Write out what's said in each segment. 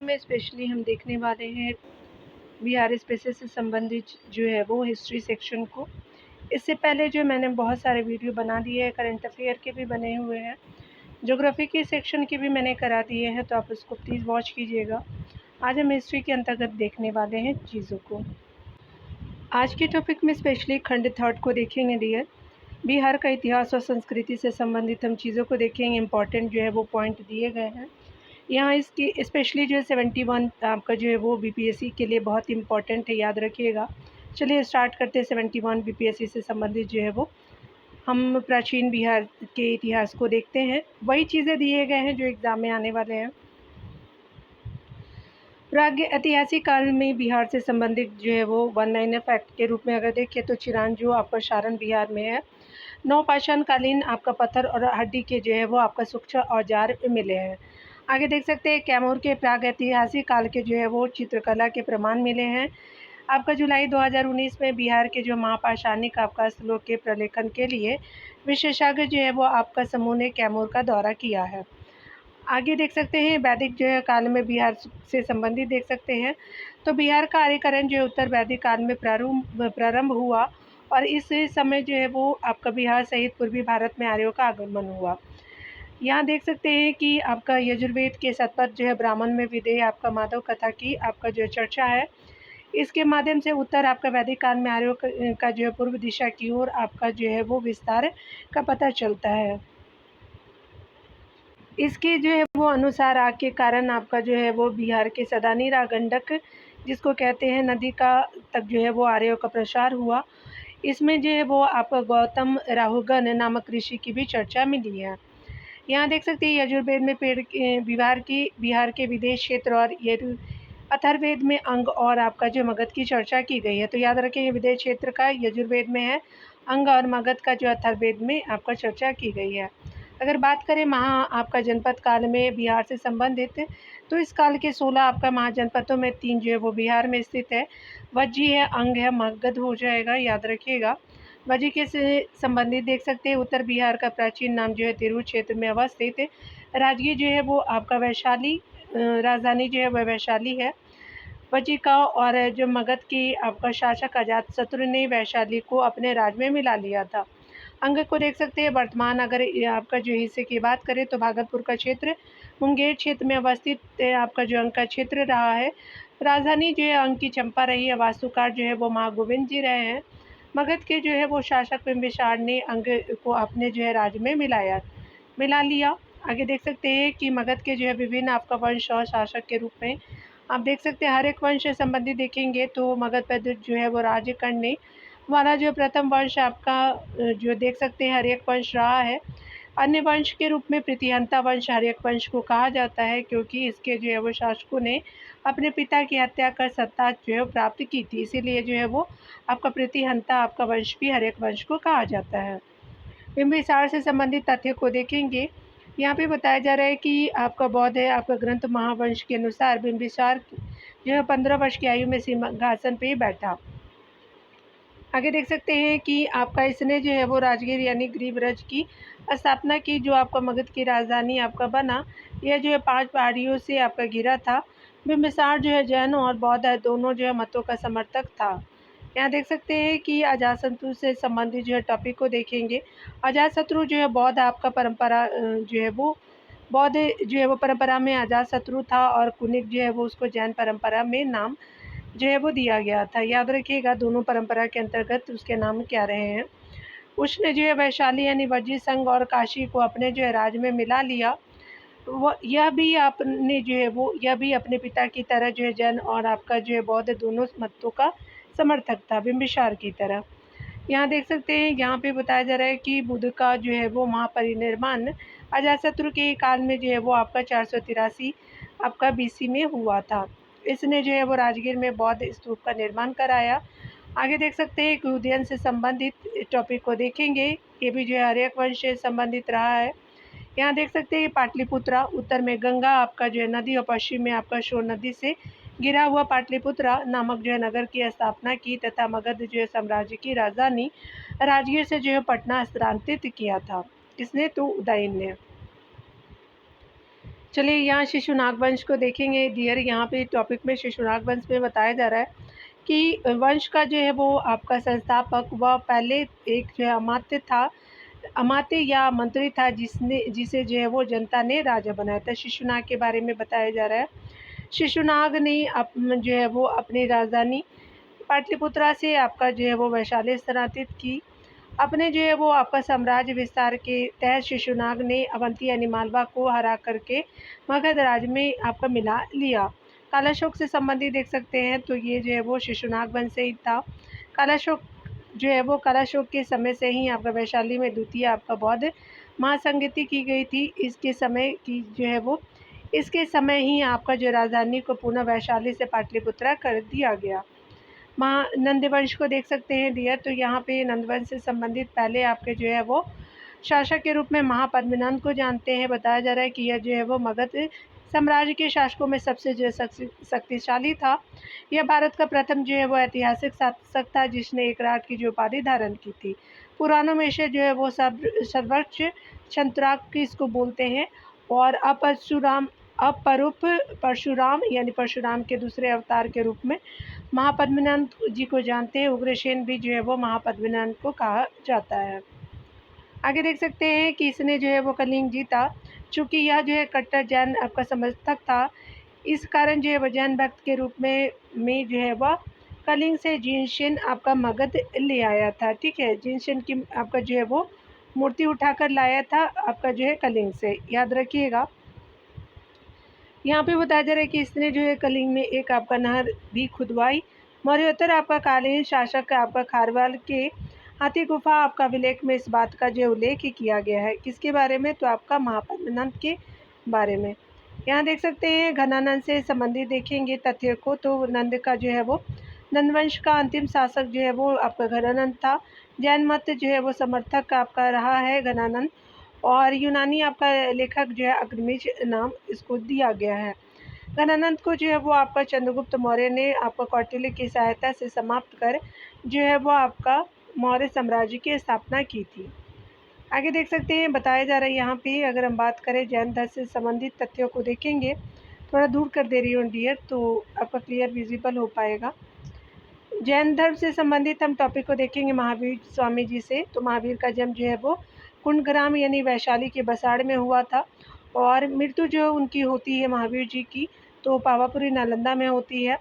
में स्पेशली हम देखने वाले हैं बिहार स्पेसेस से संबंधित जो है वो हिस्ट्री सेक्शन को। इससे पहले जो मैंने बहुत सारे वीडियो बना दिए हैं, करंट अफेयर के भी बने हुए हैं, ज्योग्राफी के सेक्शन के भी मैंने करा दिए हैं, तो आप उसको प्लीज़ वॉच कीजिएगा। आज हम हिस्ट्री के अंतर्गत देखने वाले हैं चीज़ों को। आज के टॉपिक में स्पेशली खंड थर्ड को देखेंगे डियर। बिहार का इतिहास और संस्कृति से संबंधित हम चीज़ों को देखेंगे। इम्पॉर्टेंट जो है वो पॉइंट दिए गए हैं यहाँ। इसकी स्पेशली जो है 71 आपका जो है वो बीपीएससी के लिए बहुत इंपॉर्टेंट है, याद रखिएगा। चलिए स्टार्ट करते हैं। 71 बीपीएससी से संबंधित जो है वो हम प्राचीन बिहार के इतिहास को देखते हैं। वही चीज़ें दिए गए हैं जो एग्ज़ाम में आने वाले हैं। प्राग ऐतिहासिक काल में बिहार से संबंधित जो है वो 19 फैक्ट के रूप में अगर देखें तो चिरांजू आपका सारण बिहार में है। नवपाषाण कालीन आपका पत्थर और हड्डी के जो है वो आपका सूक्ष्म औजार मिले हैं। आगे देख सकते हैं कैमूर के प्राग ऐतिहासिक काल के जो है वो चित्रकला के प्रमाण मिले हैं। आपका जुलाई 2019 में बिहार के जो महापाषाणिक आपका स्थलों के प्रलेखन के लिए विशेषज्ञ जो है वो आपका समूह ने कैमूर का दौरा किया है। आगे देख सकते हैं वैदिक जो है काल में बिहार से संबंधित देख सकते हैं। तो बिहार का आर्यकरण जो है उत्तर वैदिक काल में प्रारंभ हुआ और इस समय जो है वो आपका बिहार सहित पूर्वी भारत में आर्यों का आगमन हुआ। यहाँ देख सकते हैं कि आपका यजुर्वेद के शतपथ जो है ब्राह्मण में विदेह आपका माधव कथा की आपका जो चर्चा है। इसके माध्यम से उत्तर आपका वैदिक काल में आर्यों का जो है पूर्व दिशा की ओर आपका जो है वो विस्तार का पता चलता है। इसके जो है वो अनुसार आग के कारण आपका जो है वो बिहार के सदानीरा गंडक जिसको कहते हैं नदी का तक जो है वो आर्यों का प्रसार हुआ। इसमें जो है वो आपका गौतम राहुगण नामक ऋषि की भी चर्चा मिली है। यहाँ देख सकते हैं यजुर्वेद में बिहार के विदेश क्षेत्र और अथर्ववेद में अंग और आपका जो मगध की चर्चा की गई है। तो याद रखें विदेश क्षेत्र का यजुर्वेद में है, अंग और मगध का जो अथर्ववेद में आपका चर्चा की गई है। अगर बात करें आपका जनपद काल में बिहार से संबंधित, तो इस काल के 16 आपका महाजनपदों में 3 जो है वो बिहार में स्थित है। वज्जी है, अंग है, मगध हो जाएगा, याद रखिएगा। वज्जी के से संबंधित देख सकते हैं उत्तर बिहार का प्राचीन नाम जो है तिरहुत क्षेत्र में अवस्थित है। राजगीर जो है वो आपका वैशाली राजधानी जो है वह वैशाली है। वज्जी का और जो मगध की आपका शासक अजातशत्रु ने वैशाली को अपने राज में मिला लिया था। अंग को देख सकते हैं वर्तमान अगर आपका जो हिस्से की बात करें तो भागलपुर का क्षेत्र मुंगेर क्षेत्र में अवस्थित आपका जो अंग का क्षेत्र रहा है। राजधानी जो है अंग की चंपा रही है। वास्तुकार जो है वो महागोविंद जी रहे हैं। मगध के जो है वो शासक बिंबिसार ने अंग को अपने जो है राज्य में मिला लिया। आगे देख सकते हैं कि मगध के जो है विभिन्न आपका वंश और शासक के रूप में आप देख सकते हैं हर एक वंश से संबंधित देखेंगे तो मगध पर जो है वो राज्य करने वाला जो प्रथम वंश आपका जो देख सकते हैं हर्यक वंश रहा है। अन्य वंश के रूप में प्रतिहंता वंश हर्यक वंश को कहा जाता है क्योंकि इसके जो है वो शासकों ने अपने पिता की हत्या कर सत्ता जो है प्राप्त की थी, इसीलिए जो है वो आपका प्रतिहंता आपका वंश भी हर्यक वंश को कहा जाता है। बिंबिसार से संबंधित तथ्य को देखेंगे। यहाँ पे बताया जा रहा है कि आपका बौद्ध है आपका ग्रंथ महावंश के अनुसार बिंबिसार जो है 15 वर्ष की आयु में सिंहासन पे बैठा। आगे देख सकते हैं कि आपका इसने जो है वो राजगीर यानी ग्रीवरज की स्थापना की जो आपका मगध की राजधानी आपका बना। यह जो है 5 पहाड़ियों से आपका घिरा था। बिंबिसार जो है जैन और बौद्ध दोनों जो है मतों का समर्थक था। यहाँ देख सकते हैं कि अजातशत्रु से संबंधित जो है टॉपिक को देखेंगे। अजातशत्रु जो है बौद्ध आपका परंपरा जो है वो बौद्ध जो है वो परंपरा में अजातशत्रु था और कुनिक जो है वो उसको जैन परंपरा में नाम जो है वो दिया गया था। याद रखिएगा दोनों परंपरा के अंतर्गत उसके नाम क्या रहे हैं। उसने जो है वैशाली यानी वज्जी संघ और काशी को अपने जो है राज में मिला लिया। यह भी अपने पिता की तरह जो है जैन और आपका जो है बौद्ध दोनों मतों का समर्थक था बिंबिसार की तरह। यहाँ देख सकते हैं यहाँ पे बताया जा रहा है कि बुद्ध का जो है वो महापरिनिर्वाण अजातशत्रु के काल में जो है वो आपका 483 आपका बीसी में हुआ था। इसने जो है वो राजगीर में बौद्ध स्तूप का निर्माण कराया। आगे देख सकते हैं कि उदयन से संबंधित टॉपिक को देखेंगे। ये भी जो है हर्यक वंश से संबंधित रहा है। यहाँ देख सकते हैं पाटलिपुत्रा उत्तर में गंगा आपका जो है नदी और पश्चिम में आपका शोर नदी से गिरा हुआ पाटलिपुत्रा नामक जो है नगर की स्थापना की तथा मगध जो है साम्राज्य की राजधानी राजगीर से जो है पटना स्थानांतरित किया था। इसने तो उदयन ने। चलिए यहाँ शिशुनाग वंश को देखेंगे डियर। यहाँ पे टॉपिक में शिशुनाग वंश में बताया जा रहा है कि वंश का जो है वो आपका संस्थापक वह पहले एक जो है अमात्य था, अमात्य या मंत्री था जिसे जो है वो जनता ने राजा बनाया था। शिशुनाग के बारे में बताया जा रहा है। शिशुनाग ने जो है वो अपनी राजधानी पाटलिपुत्रा से आपका जो है वो वैशाली स्थानांतरित की। अपने जो है वो आपका साम्राज्य विस्तार के तहत शिशुनाग ने अवंती यानी मालवा को हरा करके मगध राज में आपका मिला लिया। कालाशोक से संबंधित देख सकते हैं तो ये जो है वो शिशुनाग वंश से ही था। कालाशोक जो है वो कालाशोक के समय से ही आपका वैशाली में द्वितीय आपका बौद्ध महासंगति की गई थी। इसके समय की जो है वो इसके समय ही आपका जो राजधानी को पुनः वैशाली से पाटलिपुत्रा कर दिया गया। नंदवंश को देख सकते हैं डियर। तो यहाँ पे नंदवंश से संबंधित पहले आपके जो है वो शासक के रूप में महापद्मनंद को जानते हैं। बताया जा रहा है कि यह जो है वो मगध साम्राज्य के शासकों में सबसे जो शक्तिशाली था। यह भारत का प्रथम जो है वो ऐतिहासिक शासक था जिसने एक राट की जो उपाधि धारण की थी। पुराणों में से जो है वो सर्वोच्च क्षंत्राक इसको बोलते हैं। और अपरूप परशुराम यानी परशुराम के दूसरे अवतार के रूप में महापद्मनंद जी को जानते हैं। उग्रसेन भी जो है वो महापद्मनंद को कहा जाता है। आगे देख सकते हैं कि इसने जो है वो कलिंग जीता। चूँकि यह जो है कट्टर जैन आपका समर्थक था, इस कारण जो है वो जैन भक्त के रूप में जो है वह कलिंग से जिनशेन आपका मगध ले आया था। ठीक है, जिनशेन की आपका जो है वो मूर्ति उठाकर लाया था आपका जो है कलिंग से, याद रखिएगा। यहाँ पे बताया जा रहा है कि इसने जो है कलिंग में एक आपका नहर भी खुदवाई। मौर्योत्तर आपका कालीन शासक आपका खारवाल के हाथी गुफा आपका विलेख में इस बात का जो उल्लेख किया गया है। किसके बारे में? तो आपका महापद्मनंद के बारे में। यहाँ देख सकते हैं घनानंद से संबंधित देखेंगे तथ्य को। तो नंद का जो है वो नंदवंश का अंतिम शासक जो है वो आपका घनानंद था। जैन मत जो है वो समर्थक आपका रहा है घनानंद। और यूनानी आपका लेखक जो है अग्निमिच नाम इसको दिया गया है। घनानंद को जो है वो आपका चंद्रगुप्त मौर्य ने आपका कौटिल्य की सहायता से समाप्त कर जो है वो आपका मौर्य साम्राज्य की स्थापना की थी। आगे देख सकते हैं बताया जा रहा है यहाँ पे, अगर हम बात करें जैन धर्म से संबंधित तथ्यों को देखेंगे, थोड़ा दूर कर दे रही हूँ डियर तो आपका क्लियर विजिबल हो पाएगा। जैन धर्म से संबंधित हम टॉपिक को देखेंगे महावीर स्वामी जी से। तो महावीर का जन्म जो है वो कुंडग्राम यानी वैशाली के बसाड़ में हुआ था। और मृत्यु जो उनकी होती है महावीर जी की तो पावापुरी नालंदा में होती है।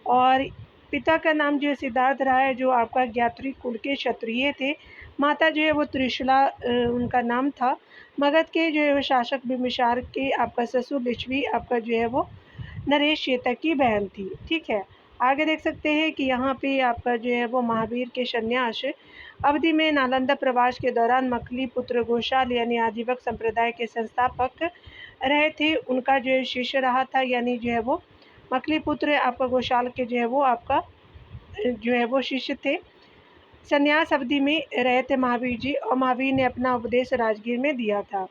और पिता का नाम जो है सिद्धार्थ रहा है जो आपका ज्ञात्री कुल के क्षत्रिय थे। माता जो है वो त्रिशूला उनका नाम था। मगध के जो है वो शासक बिम्बिसार के आपका ससुर लिच्छवी आपका जो है वो नरेश चेतक की बहन थी। ठीक है, आगे देख सकते हैं कि यहाँ पे आपका जो है वो महावीर के संन्यास अवधि में नालंदा प्रवास के दौरान मखली पुत्र घोषाल यानी आजीवक संप्रदाय के संस्थापक रहे थे, उनका जो है शिष्य रहा था। यानी जो है वो मखली पुत्र आपका घोषाल के जो है वो आपका जो है वो शिष्य थे। संन्यास अवधि में रहे थे महावीर जी और महावीर ने अपना उपदेश राजगीर में दिया था।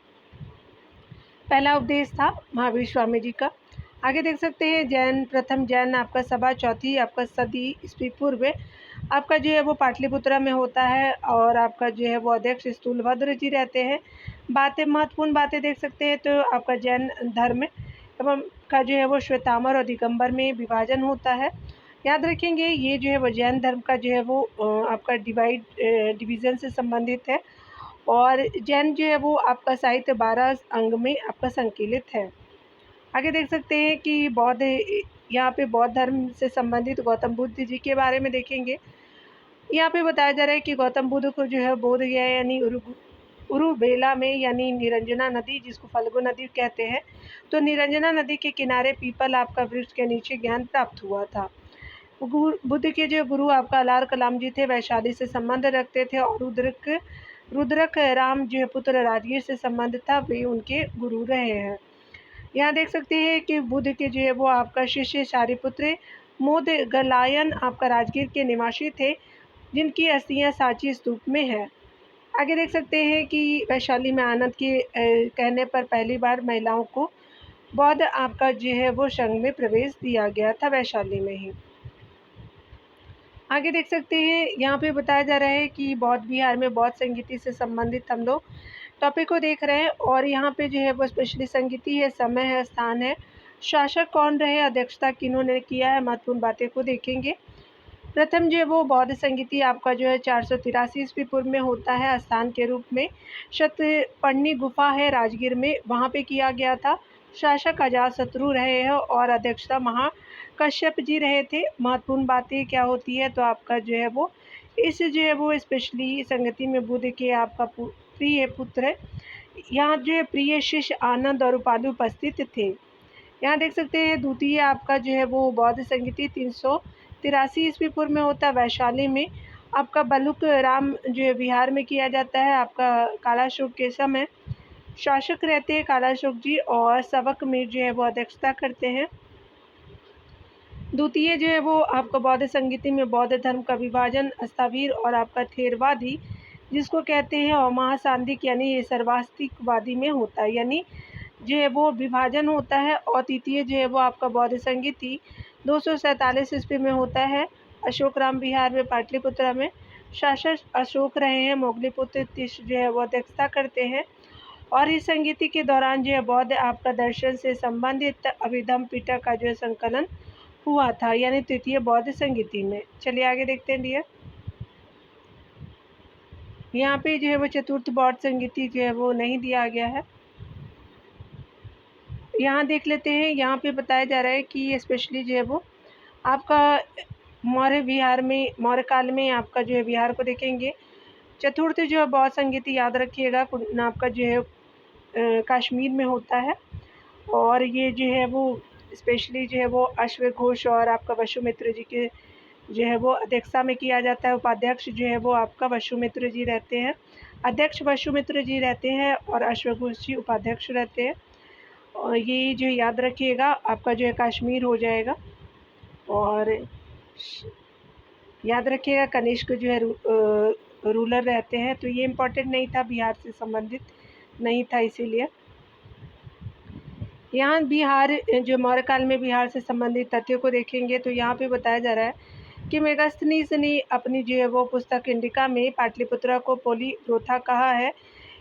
पहला उपदेश था महावीर स्वामी जी का। आगे देख सकते हैं जैन प्रथम जैन आपका सभा चौथी आपका सदी ईस्वी पूर्व आपका जो है वो पाटलिपुत्रा में होता है। और आपका जो है वो अध्यक्ष स्थूलभद्र जी रहते हैं। बातें महत्वपूर्ण बातें देख सकते हैं तो आपका जैन धर्म एवं का जो है वो श्वेतांबर और दिगंबर में विभाजन होता है। याद रखेंगे ये जो है वो जैन धर्म का जो है वो आपका डिवीज़न से संबंधित है। और जैन जो है वो आपका साहित्य 12 अंग में आपका संकलित है। आगे देख सकते हैं कि बौद्ध, यहाँ पे बौद्ध धर्म से संबंधित गौतम बुद्ध जी के बारे में देखेंगे। यहाँ पे बताया जा रहा है कि गौतम बुद्ध को जो है बोध गया यानी उरुबेला में यानी निरंजना नदी जिसको फल्गु नदी कहते हैं, तो निरंजना नदी के किनारे पीपल आपका वृक्ष के नीचे ज्ञान प्राप्त हुआ था। बुद्ध के जो गुरु आपका अलार कलाम जी थे, वैशाली से संबंध रखते थे। और रुद्रक राम जो पुत्र राजगीर से संबंध था, वे उनके गुरु रहे हैं। यहाँ देख सकते हैं कि बुद्ध के जो है वो आपका शिष्य सारिपुत्र मोदगलायन आपका राजगीर के निवासी थे जिनकी अस्थियाँ सांची स्तूप में है। आगे देख सकते हैं कि वैशाली में आनंद के कहने पर पहली बार महिलाओं को बौद्ध आपका जो है वो संघ में प्रवेश दिया गया था वैशाली में ही। आगे देख सकते हैं यहाँ पे बताया जा रहा है कि बौद्ध विहार में बौद्ध संगीति से संबंधित हम लोग टॉपिक को देख रहे हैं और यहाँ पे जो है वो स्पेशली संगीति है, समय है, स्थान है, शासक कौन रहे, अध्यक्षता किन्होंने किया है, महत्वपूर्ण बातें को देखेंगे। प्रथम जो है वो बौद्ध संगीति आपका जो है 483 ईस्वी पूर्व में होता है। स्थान के रूप में शतपर्णी गुफा है राजगीर में, वहाँ पे किया गया था। शासक अजातशत्रु रहे हैं और अध्यक्षता महाकश्यप जी रहे थे। महत्वपूर्ण बातें क्या होती है तो आपका जो है वो इस जो है वो स्पेशली संगति में बुद्ध के आपका प्रिय पुत्र है। यहाँ जो है प्रिय शिष्य आनंद और उपालु उपस्थित थे। यहाँ देख सकते हैं द्वितीय आपका जो है वो बौद्ध संगीति 383 ईस्वी पूर्व में होता है वैशाली में। आपका बलुक राम जो है बिहार में किया जाता है। आपका कालाशोक के समय शासक रहते हैं कालाशोक जी और सबक मीर जो है वो अध्यक्षता करते हैं। द्वितीय जो है वो आपका बौद्ध संगीति में बौद्ध धर्म का विभाजन स्थविर और आपका थेरवादी जिसको कहते हैं और महासांदिक यानी ये सर्वास्तिकवादी में होता है, यानी जो है वो विभाजन होता है। और तृतीय जो है वो आपका बौद्ध संगीति 247 ईस्वी में होता है अशोकराम बिहार में पाटलिपुत्रा में। शासक अशोक रहे हैं। मोगलीपुत्र तिष जो है वो अध्यक्षता करते हैं और इस संगीति के दौरान जो है बौद्ध आपका दर्शन से संबंधित अभिधम पिटक का जो है संकलन हुआ था, यानी तृतीय बौद्ध संगीति में। चलिए आगे देखते हैं डियर। यहाँ पे जो है वो चतुर्थ बौद्ध संगीति जो है वो नहीं दिया गया है। यहाँ देख लेते हैं। यहाँ पे बताया जा रहा है कि स्पेशली जो है वो आपका मौर्य बिहार में मौर्य काल में आपका जो है बिहार को देखेंगे। चतुर्थ जो है बौद्ध संगीति याद रखिएगा आपका जो है कश्मीर में होता है और ये जो है वो स्पेशली जो है वो अश्वघोष और आपका वसुमित्र जी के जो है वो अध्यक्षता में किया जाता है। उपाध्यक्ष जो है वो आपका वसुमित्र जी रहते हैं। अध्यक्ष वसुमित्र जी रहते हैं और अश्वघोष जी उपाध्यक्ष रहते हैं। और ये जो याद रखिएगा आपका जो है कश्मीर हो जाएगा। और याद रखिएगा कनिष्क जो है रूलर रहते हैं, तो ये इम्पोर्टेंट नहीं था, बिहार से संबंधित नहीं था इसीलिए। यहाँ बिहार जो मौर्य काल में बिहार से संबंधित तथ्यों को देखेंगे तो यहाँ पे बताया जा रहा है कि मेगास्थनीज ने अपनी जो है वो पुस्तक इंडिका में पाटलिपुत्रा को पोलीरोथा कहा है।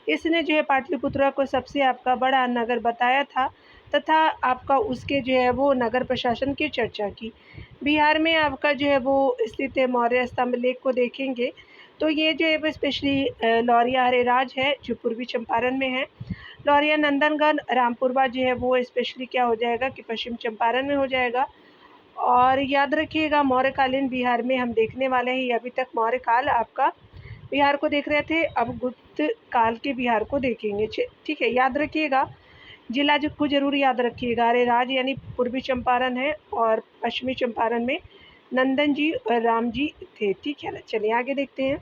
इसने जो है पाटलिपुत्रा को सबसे आपका बड़ा नगर बताया था तथा आपका उसके जो है वो नगर प्रशासन की चर्चा की। बिहार में आपका जो है वो स्थित मौर्य स्तंभ लेख को देखेंगे तो ये जो है वो स्पेशली लौरिया हरेराज है जो पूर्वी चंपारण में है। लौरिया नंदनगढ़ रामपुरवा जो है वो स्पेशली क्या हो जाएगा कि पश्चिम चंपारण में हो जाएगा। और याद रखिएगा मौर्यकालीन बिहार में हम देखने वाले हैं। ये अभी तक मौर्य काल आपका बिहार को देख रहे थे, अब गुप्त काल के बिहार को देखेंगे। ठीक है, याद रखिएगा जिला जो को जरूर याद रखिएगा। अरेराज यानी पूर्वी चंपारण है और पश्चिमी चंपारण में नंदन जी और राम जी थे। ठीक है ना, चलिए आगे देखते हैं।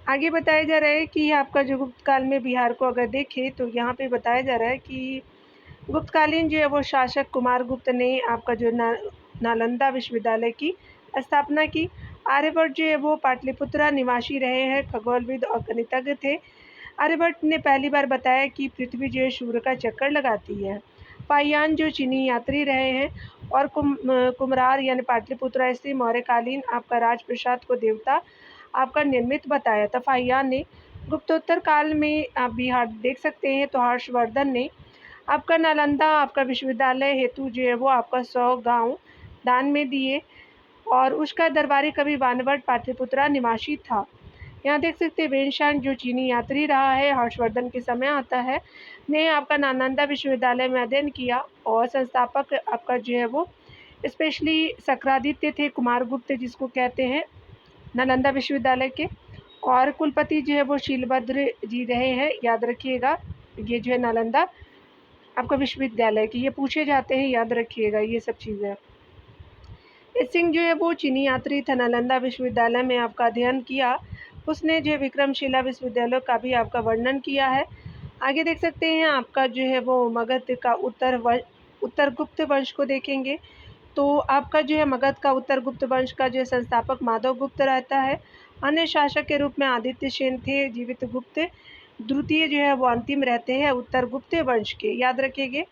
आगे बताया जा रहा है कि आपका जो गुप्त काल में बिहार को अगर देखें तो यहाँ पे बताया जा रहा है कि गुप्तकालीन जो है वो शासक कुमारगुप्त ने आपका जो नालंदा विश्वविद्यालय की स्थापना की। आर्यभट्ट जो है वो पाटलिपुत्रा निवासी रहे हैं, खगोलविद और गणितज्ञ थे। आर्यभट्ट ने पहली बार बताया कि पृथ्वी जो है सूर्य का चक्कर लगाती है। फाहियान जो चीनी यात्री रहे हैं और कुमरार यानी पाटलिपुत्रा स्थित मौर्यकालीन आपका राजप्रसाद को देवता आपका निर्मित बताया था। फाहियान ने गुप्तोत्तर काल में आप बिहार देख सकते हैं तो हर्षवर्धन ने आपका नालंदा आपका विश्वविद्यालय हेतु जो है वो आपका 100 गांव दान में दिए और उसका दरबारी कवि बाणभट्ट पाटलिपुत्रा निवासी था। यहाँ देख सकते हैं वेनशांग जो चीनी यात्री रहा है हर्षवर्धन के समय आता है, ने आपका नालंदा विश्वविद्यालय में अध्ययन किया और संस्थापक आपका जो है वो स्पेशली सक्रादित्य थे, कुमारगुप्त जिसको कहते हैं नालंदा विश्वविद्यालय के। और कुलपति जो है वो शीलभद्र जी रहे हैं। याद रखिएगा ये जो है नालंदा आपका विश्वविद्यालय की, ये पूछे जाते हैं, याद रखिएगा ये सब चीज़ें। सिंह जो है वो चीनी यात्री था, नालंदा विश्वविद्यालय में आपका अध्ययन किया। उसने जो विक्रमशिला विश्वविद्यालय का भी आपका वर्णन किया है। आगे देख सकते हैं आपका जो है वो मगध का उत्तर गुप्त वंश को देखेंगे तो आपका जो है मगध का उत्तर गुप्त वंश का जो संस्थापक माधव गुप्त रहता है। अन्य शासक के रूप में आदित्य सेन थे। जीवित गुप्त द्वितीय जो है वो अंतिम रहते हैं उत्तर गुप्त वंश के। याद रखिएगा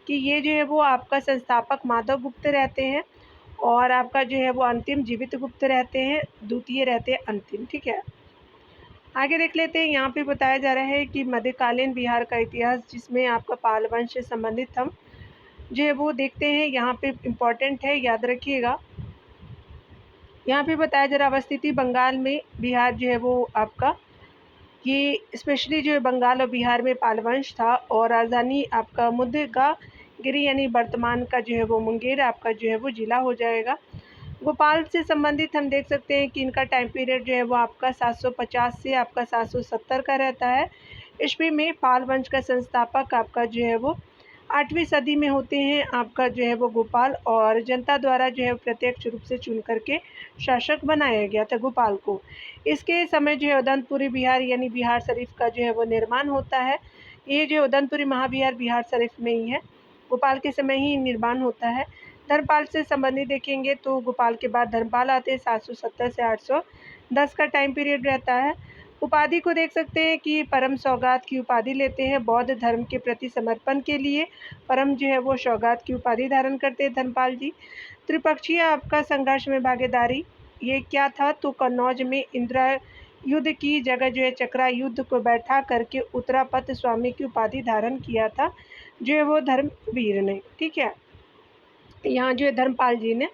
कि ये जो है वो आपका संस्थापक माधव गुप्त रहते हैं और आपका जो है वो अंतिम जीवित गुप्त रहते हैं, द्वितीय रहते हैं अंतिम। ठीक है, आगे देख लेते हैं। यहाँ पे बताया जा रहा है कि मध्यकालीन बिहार का इतिहास, जिसमें आपका पाल वंश से संबंधित हम जो है वो देखते हैं। यहाँ पे इम्पॉर्टेंट है, याद रखिएगा। यहाँ पे बताया जा रहा अवस्थिति बंगाल में बिहार जो है वो आपका, ये स्पेशली जो है बंगाल और बिहार में पाल वंश था, और राजधानी आपका मुद्गगिरी यानी वर्तमान का जो है वो मुंगेर आपका जो है वो जिला हो जाएगा। भोपाल से संबंधित हम देख सकते हैं कि इनका टाइम पीरियड जो है वो आपका 750 से आपका 770 का रहता है ईस्वी में। पाल वंश का संस्थापक आपका जो है वो 8वीं सदी में होते हैं आपका जो है वो गोपाल, और जनता द्वारा जो है प्रत्यक्ष रूप से चुन करके शासक बनाया गया था गोपाल को। इसके समय जो है उदनपुरी बिहार यानी बिहार शरीफ का जो है वो निर्माण होता है। ये जो उदनपुरी महाविहार बिहार शरीफ में ही है, गोपाल के समय ही निर्माण होता है। धर्मपाल से संबंधित देखेंगे तो गोपाल के बाद धर्मपाल आते हैं, 770 से 810 का टाइम पीरियड रहता है। उपाधि को देख सकते हैं कि परम सौगात की उपाधि लेते हैं। बौद्ध धर्म के प्रति समर्पण के लिए परम जो है वो सौगात की उपाधि धारण करते हैं धर्मपाल जी। त्रिपक्षीय आपका संघर्ष में भागीदारी, ये क्या था, तो कन्नौज में इंदिरा युद्ध की जगह जो है चक्रा युद्ध को बैठा करके उत्तरापत स्वामी की उपाधि धारण किया था जो है वो धर्मवीर ने। ठीक है, यहाँ जो है धर्मपाल जी ने।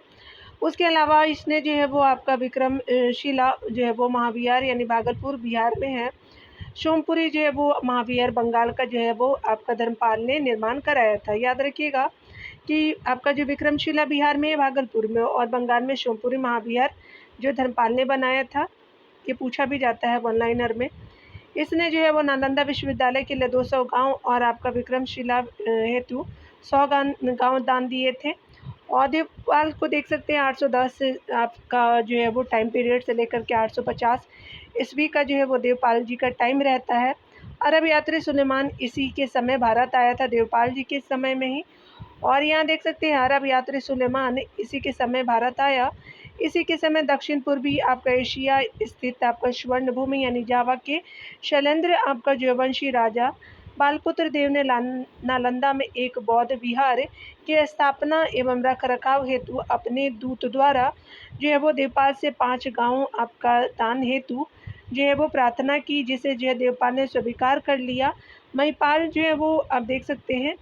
उसके अलावा इसने जो है वो आपका विक्रमशिला जो है वो महाविहार यानी भागलपुर बिहार में है। सोमपुरी जो है वो महाविहार बंगाल का जो है वो आपका धर्मपाल ने निर्माण कराया था। याद रखिएगा कि आपका जो विक्रमशिला बिहार में, भागलपुर में, और बंगाल में सोमपुरी महाविहार जो धर्मपाल ने बनाया था। ये पूछा भी जाता है वन लाइनर में। इसने जो है वो नालंदा विश्वविद्यालय के लिए 200 गांव और आपका विक्रमशिला हेतु 100 गांव दान दिए थे। और देवपाल को देख सकते हैं 810 से आपका जो है वो टाइम पीरियड से लेकर के 850 ईस्वी का जो है वो देवपाल जी का टाइम रहता है। अरब यात्री सुलेमान इसी के समय भारत आया था, देवपाल जी के समय में ही। और यहाँ देख सकते हैं अरब यात्री सुलेमान इसी के समय भारत आया। इसी के समय दक्षिण पूर्वी आपका एशिया स्थित आपका स्वर्ण भूमि यानी जावा के शैलेंद्र आपका जो वंशी राजा बालपुत्र देव ने नालंदा में एक बौद्ध विहार की स्थापना एवं रख रखाव हेतु अपने दूत द्वारा जो है वो देवपाल से 5 गांव आपका दान हेतु जो है वो प्रार्थना की, जिसे जो है देवपाल ने स्वीकार कर लिया। महिपाल जो है वो आप देख सकते हैं,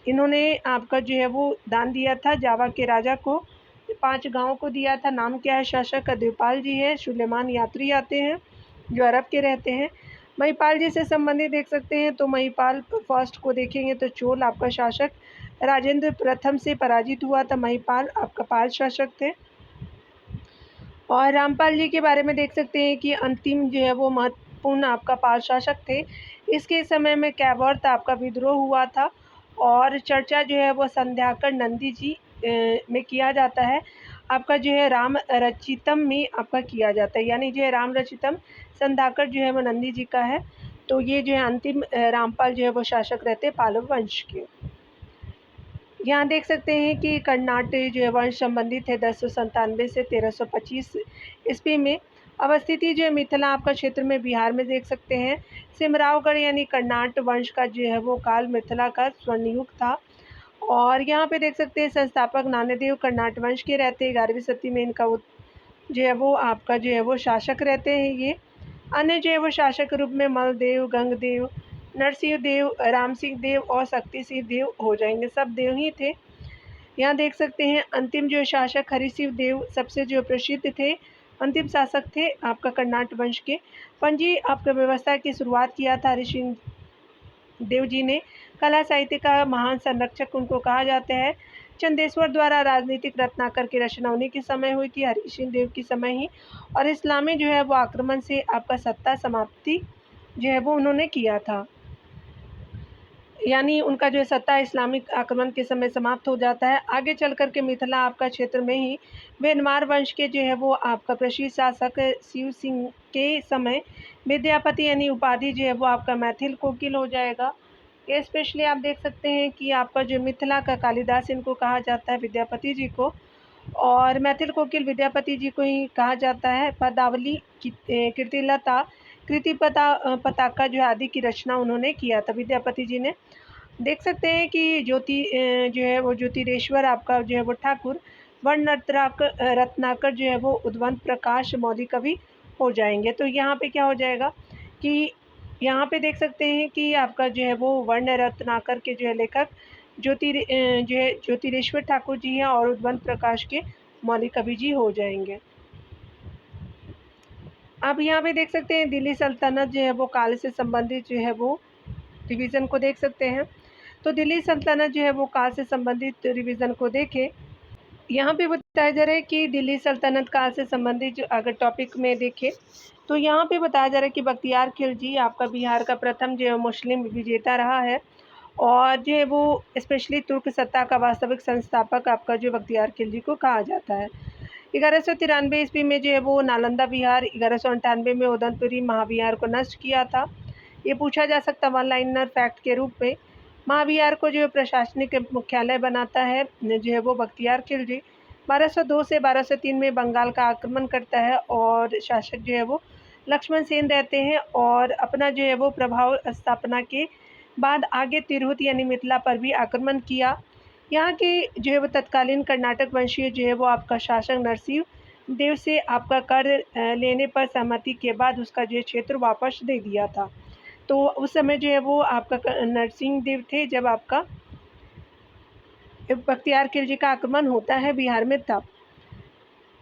इन्होंने आपका जो है वो दान दिया था जावा के राजा को, 5 गाँव को दिया था। नाम क्या है शासक का? देवपाल जी है। सुलेमान यात्री आते हैं जो अरब के रहते हैं। महिपाल जी से संबंधित देख सकते हैं तो महिपाल फर्स्ट को देखेंगे तो चोल आपका शासक राजेंद्र प्रथम से पराजित हुआ था। महिपाल आपका पाल शासक थे। और रामपाल जी के बारे में देख सकते हैं कि अंतिम जो है वो महत्वपूर्ण आपका पाल शासक थे। इसके समय में कैवर्त आपका विद्रोह हुआ था, और चर्चा जो है वो संध्याकर नंदी जी में किया जाता है। आपका जो है राम रचितम में आपका किया जाता है, यानी जो है राम रचितम संध्याकर जो है वो नंदी जी का है। तो ये जो है अंतिम रामपाल जो है वो शासक रहते पालव वंश के। यहाँ देख सकते हैं कि कर्नाटक जो है वंश संबंधित है 1097 से 1325 ईस्वी में। अवस्थिति जो है मिथिला आपका क्षेत्र में बिहार में देख सकते हैं। सिमरावगढ़ यानी कर्नाटक वंश का जो है वो काल मिथिला का स्वर्णयुग था। और यहाँ पे देख सकते हैं संस्थापक नान्यदेव कर्नाटक वंश के रहते हैं। 11वीं सदी में इनका जो है वो आपका जो है वो शासक रहते हैं ये। अन्य जो है वो शासक के रूप में मलदेव, गंगदेव, नरसिंह देव, राम सिंह देव और शक्ति सिंह देव हो जाएंगे, सब देव ही थे। यहाँ देख सकते हैं अंतिम जो शासक हरि सिंह देव सबसे जो प्रसिद्ध थे, अंतिम शासक थे आपका कर्नाटक वंश के। पंजी आपका व्यवस्था की शुरुआत किया था हरि सिंह देव जी ने। कला साहित्य का महान संरक्षक उनको कहा जाता है। चंदेश्वर द्वारा राजनीतिक रत्नाकर की रचना उन्हीं के समय हुई थी, हरि सिंह देव के समय ही। और इस्लामी जो है वो आक्रमण से आपका सत्ता समाप्ति जो है वो उन्होंने किया था, यानी उनका जो सत्ता इस्लामिक आक्रमण के समय समाप्त हो जाता है। आगे चल कर के मिथिला आपका क्षेत्र में ही वेनमार वंश के जो है वो आपका प्रसिद्ध शासक शिव सिंह के समय विद्यापति यानी उपाधि जो है वो आपका मैथिल कोकिल हो जाएगा। ये स्पेशली आप देख सकते हैं कि आपका जो मिथिला का कालिदास इनको कहा जाता है, विद्यापति जी को, और मैथिल कोकिल विद्यापति जी को ही कहा जाता है। पदावली कीर्तिलता कृति पताका जो आदि की रचना उन्होंने किया था विद्यापति जी ने। देख सकते हैं कि ज्योति जो है वो ज्योतिरेश्वर आपका जो है वो ठाकुर, वर्ण रत्नाकर जो है वो उद्वंत प्रकाश मौलिक कवि हो जाएंगे। तो यहाँ पे क्या हो जाएगा कि यहाँ पे देख सकते हैं कि आपका जो है वो वर्ण रत्नाकर के जो है लेखक ज्योतिरेश्वर ठाकुर जी हैं और उद्वंत प्रकाश के मौलिक कवि जी हो जाएंगे। अब यहाँ पे देख सकते हैं दिल्ली सल्तनत जो है वो काल से संबंधित जो है वो रिवीजन को देख सकते हैं। तो दिल्ली सल्तनत जो है वो काल से संबंधित रिवीजन को देखें। यहाँ पे बताया जा रहा है कि दिल्ली सल्तनत काल से संबंधित जो अगर टॉपिक में देखें तो यहाँ पे बताया जा रहा है कि बख्तियार खिलजी आपका बिहार का प्रथम जो है मुस्लिम विजेता रहा है और जो है वो स्पेशली तुर्क सत्ता का वास्तविक संस्थापक आपका जो बख्तियार खिलजी को कहा जाता है। 1193 ईस्वी में जो है वो नालंदा विहार, 1198 में उदयपुरी महाविहार को नष्ट किया था। ये पूछा जा सकता वन लाइनर फैक्ट के रूप में। महाविहार को जो है प्रशासनिक मुख्यालय बनाता है जो है वो बख्तियार खिलजी। 1202 से 1203 में बंगाल का आक्रमण करता है और शासक जो है वो लक्ष्मण सेन रहते हैं और अपना जो है वो प्रभाव स्थापना के बाद आगे तिरहुत यानी मिथिला पर भी आक्रमण किया। यहाँ के जो है वो तत्कालीन कर्नाटक वंशीय जो है वो आपका शासक नरसिंह देव से आपका कर लेने पर सहमति के बाद उसका जो है क्षेत्र वापस दे दिया था। तो उस समय जो है वो आपका नरसिंह देव थे जब आपका बख्तियार खिलजी का आक्रमण होता है बिहार में तब।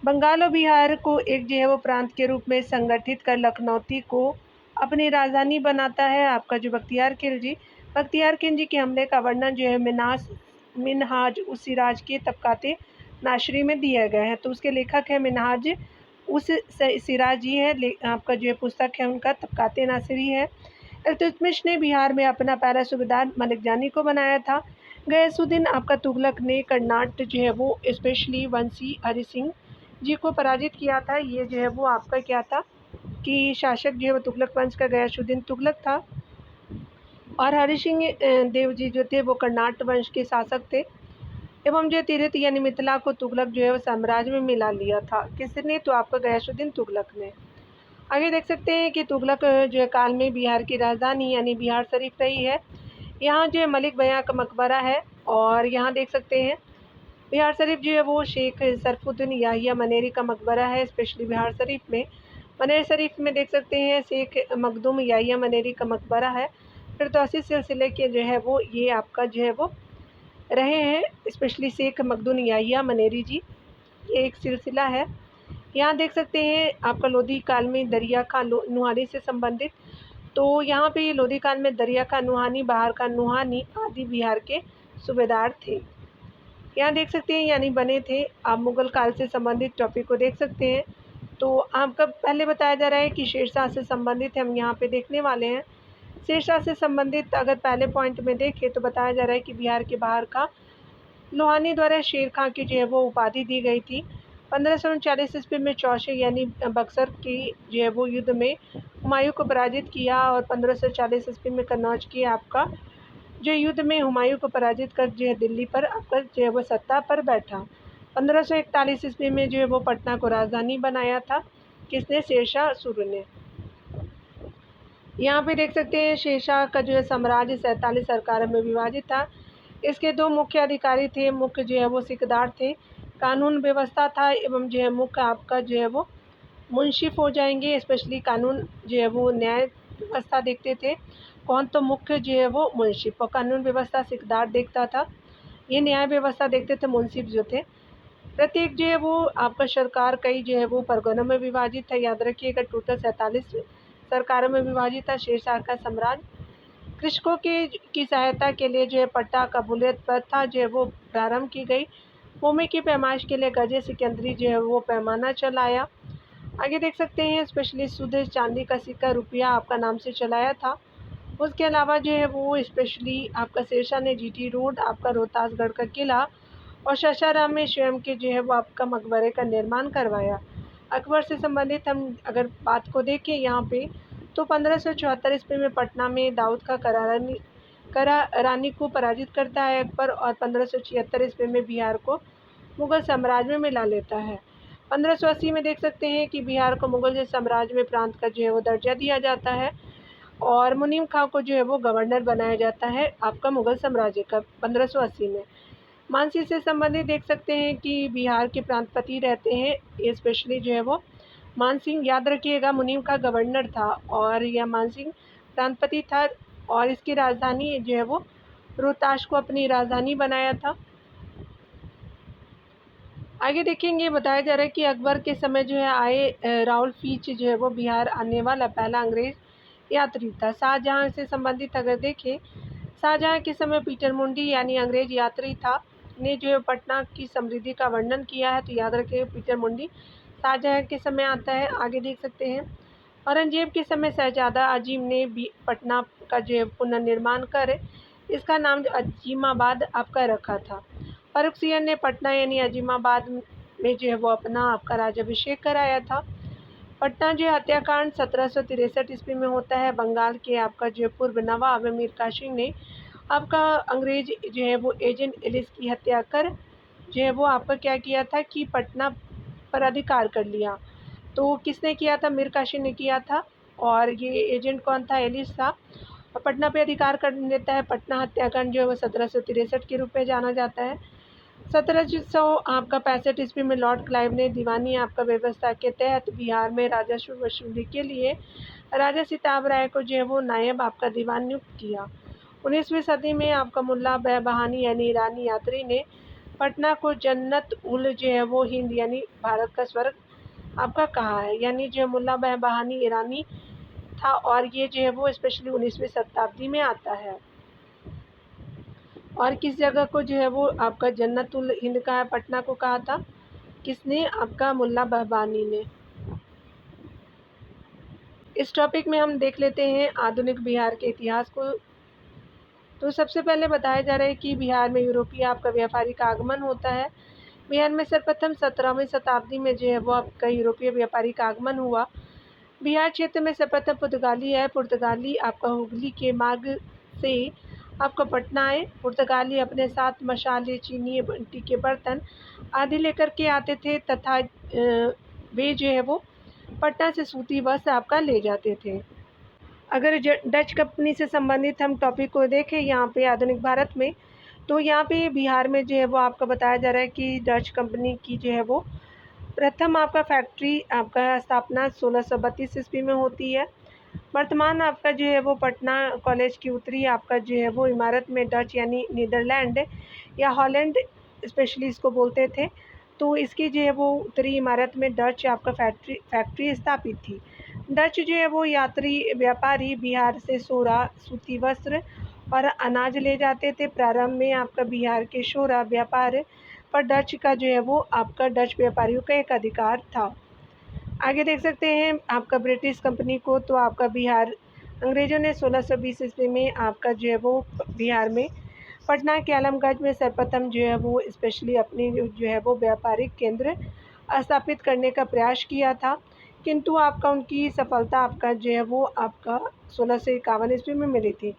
बंगाल और बिहार को एक जो है वो प्रांत के रूप में संगठित कर लखनौती को अपनी राजधानी बनाता है आपका जो बख्तियार खिलजी। बख्तियार खिलजी के हमले का वर्णन जो है मिनहाज उस सिराज के तबकाते नाशरी में दिया गया है। तो उसके लेखक है मिनहाज उस सिराज जी है, आपका जो है पुस्तक है उनका तबकाते नासरी है। इल्तुतमिश ने बिहार में अपना पहला सूबेदार मलिक जानी को बनाया था। गयासुद्दीन आपका तुगलक ने कर्नाटक जो है वो स्पेशली वंशी हरि सिंह जी को पराजित किया था। ये जो है वो आपका क्या था कि शासक जो है वो तुगलक वंश का गयासुद्दीन तुगलक था और हरि सिंह देव जी जो थे वो कर्नाटक वंश के शासक थे एवं जो तिरहुत यानी मिथिला को तुगलक जो है वो साम्राज्य में मिला लिया था। किसने? तो आपका गयासुद्दीन तुगलक ने। आगे देख सकते हैं कि तुगलक जो है काल में बिहार की राजधानी यानी बिहार शरीफ रही है। यहाँ जो है मलिक बयां का मकबरा है और यहाँ देख सकते हैं बिहार शरीफ जो है वो शेख सरफुद्दीन याहिया मनेरी का मकबरा है स्पेशली बिहार शरीफ में। मनेर शरीफ में देख सकते हैं शेख मखदूम याहिया मनेरी का मकबरा है। फिर तो इसी सिलसिले के जो है वो ये आपका जो है वो रहे हैं स्पेशली शेख मखदूम याहिया मनेरी जी, ये एक सिलसिला है। यहाँ देख सकते हैं आपका लोधी काल में दरिया का नुहानी से संबंधित। तो यहाँ पे लोधी काल में दरिया का नुहानी, बाहर का नुहानी आदि बिहार के सूबेदार थे। यहाँ देख सकते हैं यानी बने थे। आप मुगल काल से संबंधित टॉपिक को देख सकते हैं। तो आपका पहले बताया जा रहा है कि शेरशाह से संबंधित हम यहाँ पे देखने वाले हैं। शेरशाह से संबंधित अगर पहले पॉइंट में देखें तो बताया जा रहा है कि बिहार के बाहर का लोहानी द्वारा शेर खां की जो है वो उपाधि दी गई थी। 1539 ईस्वी में चौशे यानी बक्सर की जो है वो युद्ध में हुमायूं को पराजित किया और 1540 ईस्वी में कन्नौज की आपका जो युद्ध में हुमायूं को पराजित कर जो है दिल्ली पर आपका जो है वो सत्ता पर बैठा। 1541 ईस्वी में जो है वो पटना को राजधानी बनाया था। किसने? शेरशाह सूरी ने। यहाँ पे देख सकते हैं शेरशाह का जो है साम्राज्य 47 सरकारों में विभाजित था। इसके दो मुख्य अधिकारी थे, मुख्य जो है वो सिकदार थे, कानून व्यवस्था था एवं जो है मुख्य आपका जो है वो मुंशिफ हो जाएंगे। स्पेशली कानून जो है वो न्याय व्यवस्था देखते थे कौन? तो मुख्य जो है वो मुंशिफ, और कानून व्यवस्था सिकदार देखता था, ये न्याय व्यवस्था देखते थे मुंशिफ जो थे। प्रत्येक जो है वो आपका सरकार कई जो है वो परगनों में विभाजित है। याद रखिएगा टोटल 47 सरकारों में विभाजित था शेरशाह का साम्राज्य। कृषकों की सहायता के लिए जो है पट्टा कबूलियत प्रथा जो है वो प्रारंभ की गई। भूमि की पैमाइश के लिए गजे सिकंदरी जो है वो पैमाना चलाया। आगे देख सकते हैं स्पेशली शुद्ध चांदी का सिक्का रुपया आपका नाम से चलाया था। उसके अलावा जो है वो स्पेशली आपका शेरशाह ने जीटी रोड, आपका रोहतासगढ़ का किला और सासाराम में स्वयं के जो है वो आपका मकबरे का निर्माण करवाया। अकबर से संबंधित हम अगर बात को देखें यहाँ पे तो 1574 ईस्वी में पटना में दाऊद का करा रानी को पराजित करता है अकबर और 1576 ईस्वी में बिहार को मुगल साम्राज्य में मिला लेता है। 1580 में देख सकते हैं कि बिहार को मुगल साम्राज्य में प्रांत का जो है वो दर्जा दिया जाता है और मुनीम खां को जो है वो गवर्नर बनाया जाता है आपका मुगल साम्राज्य का 1580 में। मानसी से संबंधित देख सकते हैं कि बिहार के प्रांतपति रहते हैं, स्पेशली जो है वो मानसिंह, याद रखिएगा, मुनीम का गवर्नर था और यह मानसिंह प्रांतपति था और इसकी राजधानी जो है वो रोहताश को अपनी राजधानी बनाया था। आगे देखेंगे, बताया जा रहा है कि अकबर के समय जो है आए राउल फीच जो है वो बिहार आने वाला पहला अंग्रेज यात्री था। शाहजहाँ से संबंधित अगर देखें, शाहजहाँ के समय पीटर मुंडी यानी अंग्रेज यात्री था ने जो है पटना की समृद्धि का वर्णन किया है, तो याद रखिए पीटर मुंडी शाहजहाँ के समय आता है। आगे देख सकते हैं, औरंगजेब के समय शहजादा अजीम ने भी पटना का जो है पुनर्निर्माण कर इसका नाम अजीमाबाद आपका रखा था। फारुखसियर ने पटना यानी अजीमाबाद में जो है वो अपना आपका राज्याभिषेक कराया था। पटना जो हत्याकांड 1763 ईस्वी में होता है। बंगाल के आपका जो पूर्व नवाब मीर कासिम ने आपका अंग्रेज जो है वो एजेंट एलिस की हत्या कर जो है वो आपका क्या किया था कि पटना पर अधिकार कर लिया। तो किसने किया था? मीर कासिम ने किया था। और ये एजेंट कौन था? एलिस था। और पटना पे अधिकार कर लेता है। पटना हत्याकांड जो है वो 1763 के रूप में जाना जाता है। 1700 आपका 65 ईस्वी में लॉर्ड क्लाइव ने दीवानी आपका व्यवस्था के तहत बिहार में राजस्व वसूली के लिए राजा सिताब राय को जो है वो नायब आपका दीवान नियुक्त किया। 19वीं सदी में आपका मुल्ला बहानी यानी ईरानी यात्री ने पटना को जन्नत उल जो है वो हिंद यानी भारत का स्वर्ग आपका कहा है। यानी जो मुल्ला बहानी ईरानी था और ये जो है वो स्पेशली 19वीं शताब्दी में आता है। और किस जगह को जो है वो आपका जन्नतुल हिंद का है, पटना को कहा था किसने? आपका मुल्ला बहबानी ने। इस टॉपिक में हम देख लेते हैं आधुनिक बिहार के इतिहास को। तो सबसे पहले बताया जा रहा है कि बिहार में यूरोपीय आपका व्यापारी का आगमन होता है। बिहार में सर्वप्रथम 17वीं शताब्दी में जो है वो आपका यूरोपीय व्यापारी का आगमन हुआ। बिहार क्षेत्र में सर्वप्रथम पुर्तगाली है। पुर्तगाली आपका हुगली के मार्ग से आपका पटना आए। पुर्तगाली अपने साथ मसाले, चीनी, मिट्टी के बर्तन आदि लेकर के आते थे तथा वे जो है वो पटना से सूती वस्त्र आपका ले जाते थे। अगर डच कंपनी से संबंधित हम टॉपिक को देखें यहाँ पे आधुनिक भारत में, तो यहाँ पे बिहार में जो है वो आपका बताया जा रहा है कि डच कंपनी की जो है वो प्रथम आपका फैक्ट्री आपका स्थापना 1632 ईस्वी में होती है। वर्तमान आपका जो है वो पटना कॉलेज की उत्तरी आपका जो है वो इमारत में डच यानी नीदरलैंड या हॉलैंड स्पेशली इसको बोलते थे, तो इसकी जो है वो उत्तरी इमारत में डच आपका फैक्ट्री स्थापित थी। डच जो है वो यात्री व्यापारी बिहार से सोरा, सूती वस्त्र और अनाज ले जाते थे। प्रारंभ में आपका बिहार के शोरा व्यापार पर डच का जो है वो आपका डच व्यापारियों का एक अधिकार था। आगे देख सकते हैं आपका ब्रिटिश कंपनी को, तो आपका बिहार अंग्रेज़ों ने 1620 ईस्वी में आपका जो है वो बिहार में पटना के आलमगंज में सर्वप्रथम जो है वो स्पेशली अपनी जो है वो व्यापारिक केंद्र स्थापित करने का प्रयास किया था, किंतु आपका उनकी सफलता आपका जो है वो आपका 1651 ईस्वी में मिली थी।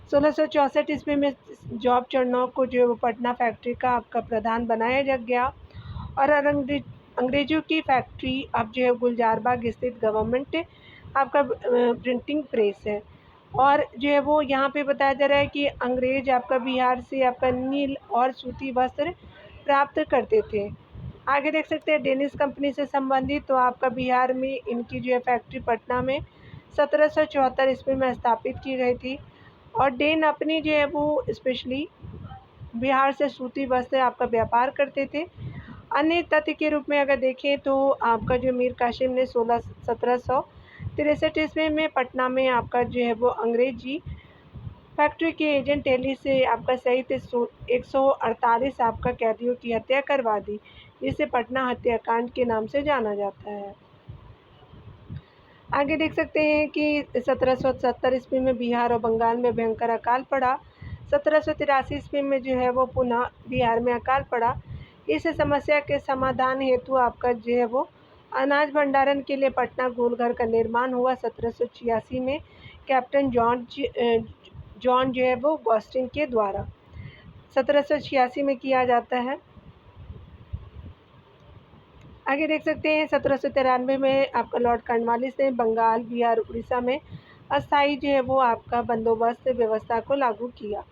1664 ईस्वी में जॉब चरनॉक को जो है वो पटना फैक्ट्री का आपका प्रधान बनाया गया और अंग्रेज़ों की फैक्ट्री अब जो है गुलजारबाग स्थित गवर्नमेंट आपका प्रिंटिंग प्रेस है। और जो है वो यहाँ पे बताया जा रहा है कि अंग्रेज आपका बिहार से आपका नील और सूती वस्त्र प्राप्त करते थे। आगे देख सकते हैं डेनिश कंपनी से संबंधित, तो आपका बिहार में इनकी जो है फैक्ट्री पटना में 1774 ईस्वी में स्थापित की गई थी। और डेन अपनी जो है वो स्पेशली बिहार से सूती वस्त्र आपका व्यापार करते थे। अन्य तथ्य के रूप में अगर देखें तो आपका जो मीर कासिम ने 1763 ईस्वी में पटना में आपका जो है वो अंग्रेजी फैक्ट्री के एजेंट एली से आपका सहित 148 आपका कैदियों की हत्या करवा दी, जिसे पटना हत्याकांड के नाम से जाना जाता है। आगे देख सकते हैं कि 1770 ईस्वी में बिहार और बंगाल में भयंकर अकाल पड़ा। 1783 ईस्वी में जो है वो पुनः बिहार में अकाल पड़ा। इस समस्या के समाधान हेतु आपका जो है वो अनाज भंडारण के लिए पटना गोलघर का निर्माण हुआ। 1786 में कैप्टन जॉन जो है वो गॉस्टिन के द्वारा 1786 में किया जाता है। आगे देख सकते हैं 1793 में आपका लॉर्ड कॉर्नवालिस ने बंगाल, बिहार, उड़ीसा में अस्थायी जो है वो आपका बंदोबस्त व्यवस्था को लागू किया।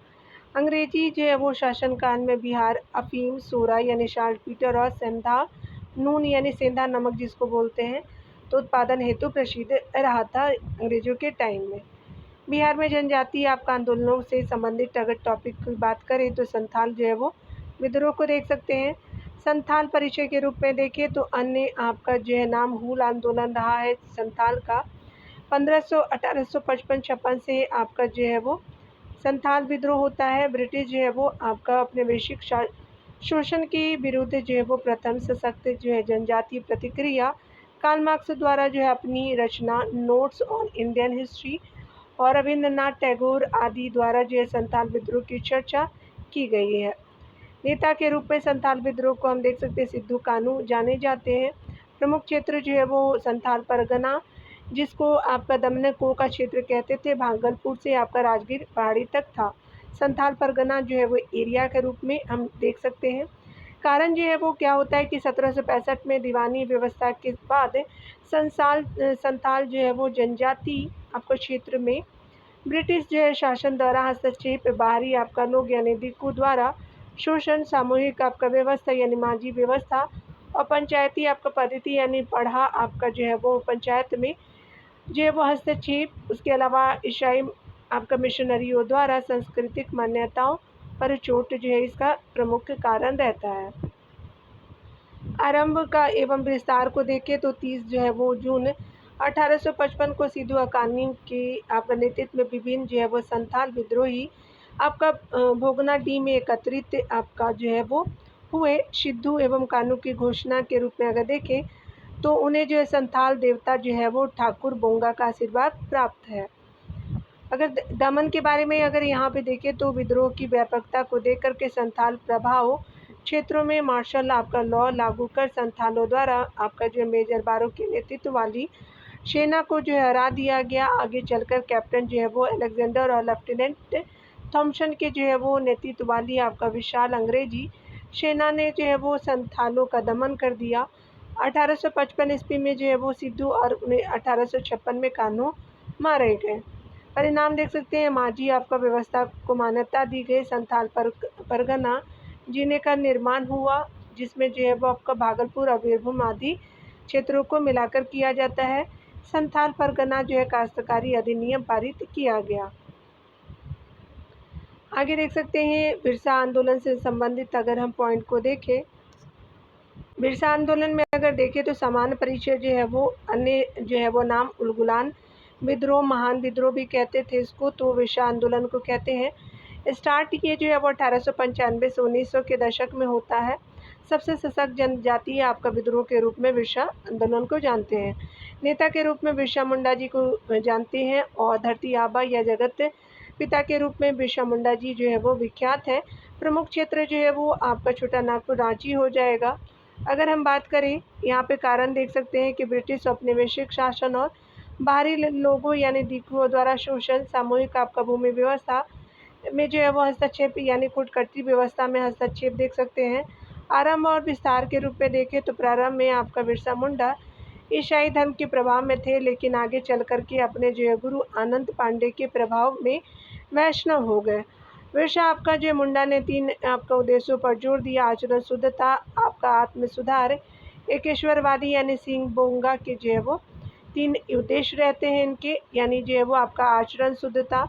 अंग्रेजी जो है वो शासनकाल में बिहार अफीम, सोरा यानी साल्टपीटर और सेंधा नून यानी सेंधा नमक जिसको बोलते हैं, तो उत्पादन हेतु प्रसिद्ध रहा था अंग्रेजों के टाइम में। बिहार में जनजातीय आपका आंदोलनों से संबंधित अगर टॉपिक की बात करें तो संथाल जो है वो विद्रोह को देख सकते हैं। संथाल परिचय के रूप में देखें तो अन्य आपका जो है नाम हूल आंदोलन रहा है संथाल का। 1500 1855-56 से आपका जो है वो संथाल विद्रोह होता है। ब्रिटिश जो है वो आपका अपने वैश्विक शोषण के विरुद्ध जो है वो प्रथम सशक्त जो है जनजातीय प्रतिक्रिया कार्ल मार्क्स द्वारा जो है अपनी रचना नोट्स ऑन इंडियन हिस्ट्री और रविंद्रनाथ टैगोर आदि द्वारा जो है संथाल विद्रोह की चर्चा की गई है। नेता के रूप में संथाल विद्रोह को हम देख सकते हैं सिद्धू कानू जाने जाते हैं। प्रमुख क्षेत्र जो है वो संथाल परगना, जिसको आपका दमन-को का क्षेत्र कहते थे, भागलपुर से आपका राजगीर पहाड़ी तक था। संथाल परगना जो है वो एरिया के रूप में हम देख सकते हैं। कारण जो है वो क्या होता है कि 1765 में दीवानी व्यवस्था के बाद संथाल जो है वो जनजाति आपको क्षेत्र में ब्रिटिश जो है शासन द्वारा हस्तक्षेप, बाहरी आपका लोग यानी दिक्कू द्वारा शोषण, सामूहिक आपका व्यवस्था यानी माझी व्यवस्था और पंचायती आपका पद्धति यानी पढ़ा आपका जो है वो पंचायत में जो है वो हस्तक्षेप, उसके अलावा ईसाई आपका मिशनरियों द्वारा सांस्कृतिक मान्यताओं पर चोट जो है इसका प्रमुख कारण रहता है। आरंभ का एवं विस्तार को देखें तो 30 जो है वो जून 1855 को सिद्धू अकानी के आपका नेतृत्व में विभिन्न जो है वो संथाल विद्रोही आपका भोगनाडीह में एकत्रित आपका जो है वो हुए। सिद्धू एवं कानू की घोषणा के रूप में अगर देखें तो उन्हें जो है संथाल देवता जो है वो ठाकुर बोंगा का आशीर्वाद प्राप्त है। अगर दमन के बारे में अगर यहाँ पे देखें तो विद्रोह की व्यापकता को देख कर के संथाल प्रभाव क्षेत्रों में मार्शल आपका लॉ लागू कर संथालों द्वारा आपका जो मेजर बारो के नेतृत्व वाली सेना को जो है हरा दिया गया। आगे चलकर कैप्टन जो है वो अलेक्जेंडर और लेफ्टिनेंट थॉमसन के जो है वो नेतृत्व वाली आपका विशाल अंग्रेजी सेना ने जो है वो संथालों का दमन कर दिया। 1855 ईस्वी में जो है वो सिद्धू और 1856 में कानू मारे गए। परिणाम देख सकते हैं, माझी आपका व्यवस्था को मान्यता दी गई। संथाल परगना जिले का निर्माण हुआ, जिसमें जो है वो आपका भागलपुर और वीरभूम आदि क्षेत्रों को मिलाकर किया जाता है। संथाल परगना जो है काश्तकारी अधिनियम पारित किया गया। आगे देख सकते हैं बिरसा आंदोलन से संबंधित अगर हम पॉइंट को देखें, बिरसा आंदोलन में अगर देखें तो सामान्य परिचय जो है वो अन्य जो है वो नाम उलगुलान विद्रोह, महान विद्रोह भी कहते थे इसको, तो बिरसा आंदोलन को कहते हैं। स्टार्ट ये जो है वो 1895 से 1900 के दशक में होता है। सबसे सशक्त जनजातीय आपका विद्रोह के रूप में बिरसा आंदोलन को जानते हैं। नेता के रूप में बिरसा मुंडा जी को जानते हैं और धरती आबा या जगत पिता के रूप में बिरसा मुंडा जी जो है वो विख्यात है। प्रमुख क्षेत्र जो है वो आपका छोटा नागपुर रांची हो जाएगा। अगर हम बात करें यहाँ पे कारण देख सकते हैं कि ब्रिटिश औपनिवेशिक शासन और बाहरी लोगों यानी दिक्कुओं द्वारा शोषण, सामूहिक आपका भूमि व्यवस्था में जो है वो हस्तक्षेप यानी कुटकर्ती व्यवस्था में हस्तक्षेप देख सकते हैं। आरंभ और विस्तार के रूप में देखें तो प्रारंभ में आपका बिरसा मुंडा ईसाई धर्म के प्रभाव में थे, लेकिन आगे चल कर के अपने जो है गुरु आनंद पांडे के प्रभाव में वैष्णव हो गए। बिरसा आपका जो मुंडा ने 3 आपका उद्देश्यों पर जोर दिया: आचरण शुद्धता, आपका आत्म सुधार, एकेश्वरवादी यानी सिंह बोंगा के जो है वो 3 उद्देश्य रहते हैं इनके, यानी जो है वो आपका आचरण शुद्धता,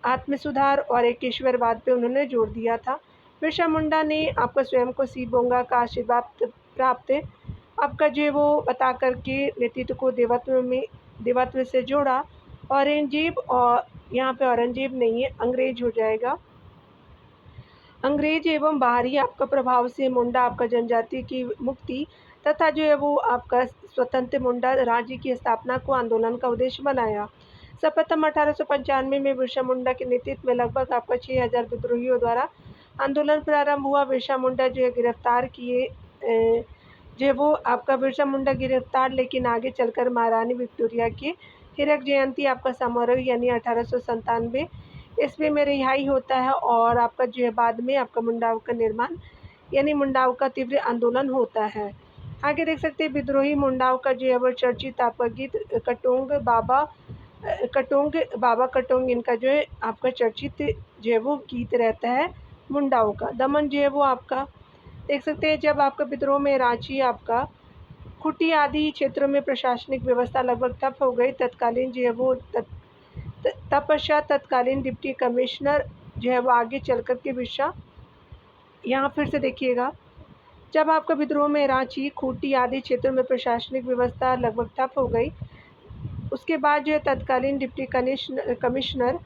आत्म सुधार और एकेश्वरवाद पे उन्होंने जोर दिया था। बिरसा मुंडा ने आपका स्वयं को सी बोंगा का आशीर्वाद प्राप्त आपका जो है वो बता करके नेतृत्व को देवत्व से जोड़ा। औरंगजेब, और यहाँ पे औरंगजेब नहीं है, अंग्रेज हो जाएगा। अंग्रेज एवं बाहरी आपका प्रभाव से मुंडा आपका जनजाति की मुक्ति तथा जो है वो आपका स्वतंत्र मुंडा राज्य की स्थापना को आंदोलन का उद्देश्य बनाया। सर्वप्रथम 1895 में बिरसा मुंडा के नेतृत्व में लगभग आपका 6000 विद्रोहियों द्वारा आंदोलन प्रारंभ हुआ। बिरसा मुंडा जो है गिरफ्तार किए जो वो आपका बिरसा मुंडा गिरफ्तार, लेकिन आगे चलकर महारानी विक्टोरिया के हीरक जयंती आपका समारोह यानी 1897 ईस्वी में रिहाई होता है और आपका जो है बाद में आपका मुंडाओं का निर्माण यानी मुंडाओं का तीव्र आंदोलन होता है। आगे देख सकते हैं विद्रोही मुंडाओं का जो है वो चर्चित आपका गीत कटोंग बाबा कटोंग इनका जो है आपका चर्चित जो है वो गीत रहता है मुंडाओं का। दमन जो है वो आपका देख सकते हैं जब आपका विद्रोह में रांची आपका खूंटी आदि क्षेत्रों में प्रशासनिक व्यवस्था लगभग ठप हो गई। तत्कालीन जो है वो तत्पश्चात तत्कालीन डिप्टी कमिश्नर जो है वो आगे चल कर के विषा, यहाँ फिर से देखिएगा, जब आपका विद्रोह में रांची, खूंटी आदि क्षेत्रों में प्रशासनिक व्यवस्था लगभग ठप हो गई, उसके बाद जो है तत्कालीन डिप्टी कमिश्नर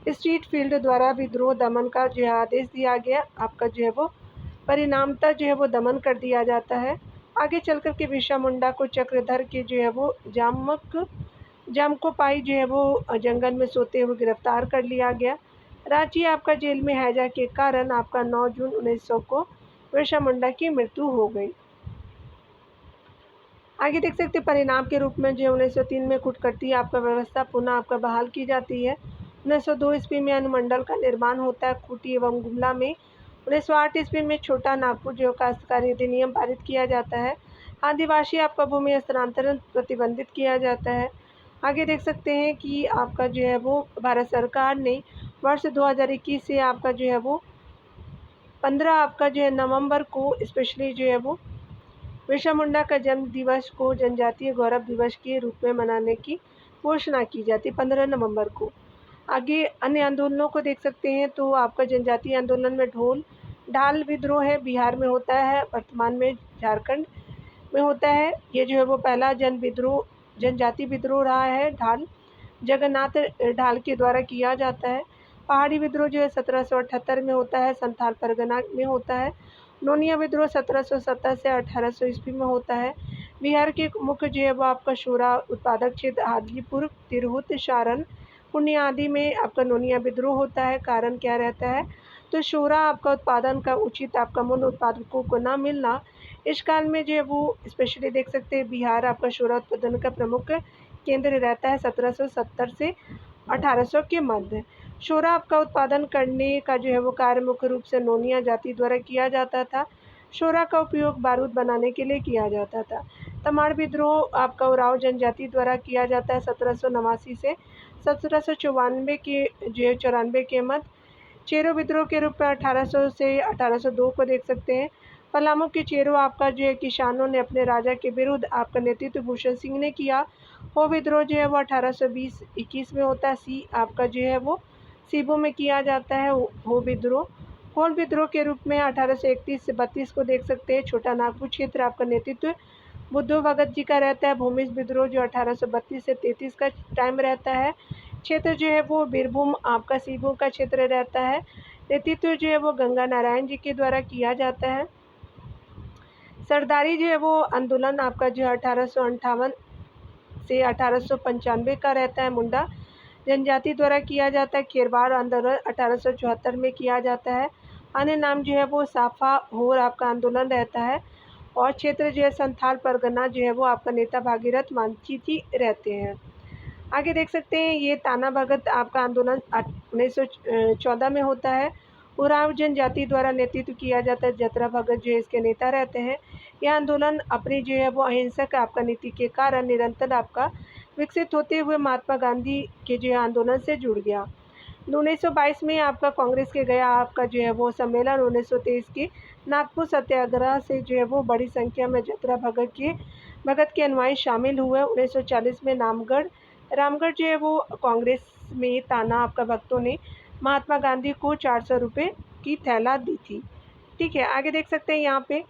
स्ट्रीट फील्ड द्वारा विद्रोह दमन का जो है आदेश दिया गया। आपका जो है वो परिणामतः जो है वो दमन कर दिया जाता है। आगे चल कर के बिरसा मुंडा को चक्रधर के जो है वो जामकोपाई जो है वो जंगल में सोते हुए गिरफ्तार कर लिया गया। रांची आपका जेल में हैजा के कारण आपका 9 जून 1900 को बिरसा मुंडा की मृत्यु हो गई। आगे देख सकते परिणाम के रूप में जो 1903 में खुटकटी आपका व्यवस्था पुनः आपका बहाल की जाती है। 1902 ईस्वी में अनुमंडल का निर्माण होता है खूंटी एवं गुमला में। 1908 ईस्वी में छोटा नागपुर जो काश्तकारी अधिनियम पारित किया जाता है। आदिवासी आपका भूमि हस्तांतरण प्रतिबंधित किया जाता है। आगे देख सकते हैं कि आपका जो है वो भारत सरकार ने वर्ष 2021 से आपका जो है वो 15 आपका जो है नवंबर को स्पेशली जो है वो बिरसा मुंडा का जन्म दिवस को जनजातीय गौरव दिवस के रूप में मनाने की घोषणा की जाती है 15 नवंबर को। आगे अन्य आंदोलनों को देख सकते हैं तो आपका जनजातीय आंदोलन में ढाल विद्रोह है, बिहार में होता है, वर्तमान में झारखंड में होता है। ये जो है वो पहला जनजाति विद्रोह रहा है। ढाल जगन्नाथ ढाल के द्वारा किया जाता है। पहाड़ी विद्रोह जो है 1778 में होता है, संथाल परगना में होता है। नोनिया विद्रोह 1770 से 1800 ईस्वी में होता है। बिहार के मुख्य जो है वो आपका शोरा उत्पादक क्षेत्र हाजीपुर, तिरहुत, सारण, पूर्णिया आदि में आपका नोनिया विद्रोह होता है। कारण क्या रहता है, तो शोरा आपका उत्पादन का उचित आपका मूल्य उत्पादकों को न मिलना। इस काल में जो है वो स्पेशली देख सकते हैं बिहार आपका शोरा उत्पादन का प्रमुख केंद्र रहता है 1770 से 1800 के मध्य। शोरा आपका उत्पादन करने का जो है वो कार्य मुख्य रूप से नोनिया जाति द्वारा किया जाता था। शोरा का उपयोग बारूद बनाने के लिए किया जाता था। तमाड़ विद्रोह आपका उराव जनजाति द्वारा किया जाता है 1789 से 1794 के मध्य। चेरो विद्रोह के रूप में 1800 से 1802 को देख सकते हैं। पलामू के चेरो आपका जो है किसानों ने अपने राजा के विरुद्ध आपका नेतृत्व भूषण सिंह ने किया। हो विद्रोह जो है वो 1820-21 में होता है। आपका जो है वो सीबो में किया जाता है हो विद्रोह। होल विद्रोह के रूप में 1831 से 32 को देख सकते हैं। छोटा नागपुर क्षेत्र आपका नेतृत्व बुद्धो भगत जी का रहता है। भूमिज विद्रोह जो 1832 से 33 का टाइम रहता है। क्षेत्र जो है वो बीरभूम आपका सीबो का क्षेत्र रहता है। नेतृत्व जो है वो गंगा नारायण जी के द्वारा किया जाता है। सरदारी जो है वो आंदोलन आपका जो 1858 से 1895 का रहता है। मुंडा जनजाति द्वारा किया जाता है। खेरवाड़ आंदोलन 1874 में किया जाता है। अन्य नाम जो है वो साफा होर आपका आंदोलन रहता है। और क्षेत्र जो है संथाल परगना जो है वो आपका नेता भागीरथ मांझी रहते हैं। आगे देख सकते हैं ये ताना भगत आपका आंदोलन 1914 में होता है। उराव जनजाति द्वारा नेतृत्व किया जाता है। जतरा भगत जो है इसके नेता रहते हैं। यह आंदोलन अपनी जो है वो अहिंसक आपका नीति के कारण निरंतर आपका विकसित होते हुए महात्मा गांधी के जो है आंदोलन से जुड़ गया। 1922 में आपका कांग्रेस के गया आपका जो है वो सम्मेलन 1923 के नागपुर सत्याग्रह से जो है वो बड़ी संख्या में जतरा भगत के अनुयायी शामिल हुए। 1940 में रामगढ़ जो है वो कांग्रेस में ताना आपका भक्तों ने महात्मा गांधी को 400 रुपये की थैला दी थी। ठीक है, आगे देख सकते हैं यहाँ पे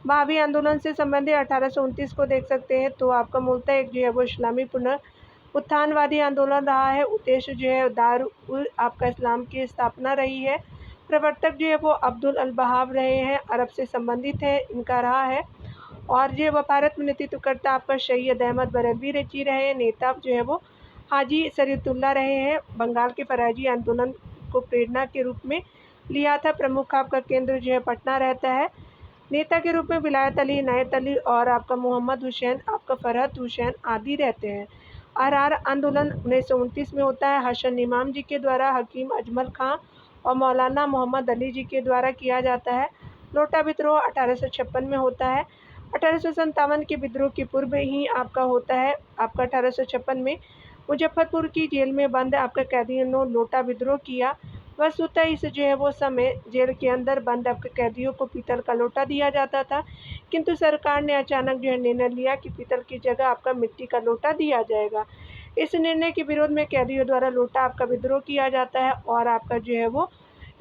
भावी आंदोलन से संबंधित 1829 को देख सकते हैं। तो आपका मूलतः एक जो है वो इस्लामी पुनरुत्थानवादी आंदोलन रहा है। उद्देश्य जो है दारुल आपका इस्लाम की स्थापना रही है। प्रवर्तक जो है वो अब्दुल अल बहाव रहे हैं, अरब से संबंधित है इनका रहा है। और जो है भारत में नेतृत्व करता आपका सैयद अहमद बरेलवी जी रहे हैं। नेता जो है वो हाजी शरीयतुल्लाह रहे हैं। बंगाल के फराजी आंदोलन को प्रेरणा के रूप में लिया था। प्रमुख आपका केंद्र जो है पटना रहता है। नेता के रूप में विलायत अली, इनायत अली और आपका मोहम्मद हुसैन, आपका फरहत हुसैन आदि रहते हैं। आर आंदोलन 1929 में होता है। हसन इमाम जी के द्वारा, हकीम अजमल खां और मौलाना मोहम्मद अली जी के द्वारा किया जाता है। लोटा विद्रोह 1856 में होता है। 1857 के विद्रोह के पूर्व ही आपका होता है। आपका 1856 में मुजफ्फरपुर की जेल में बंद आपका कैदियों ने लोटा विद्रोह किया। वस्तुतः इस जो है वो समय जेल के अंदर बंद आपके कैदियों को पीतल का लोटा दिया जाता था, किंतु सरकार ने अचानक जो है निर्णय लिया कि पीतल की जगह आपका मिट्टी का लोटा दिया जाएगा। इस निर्णय के विरोध में कैदियों द्वारा लोटा आपका विद्रोह किया जाता है और आपका जो है वो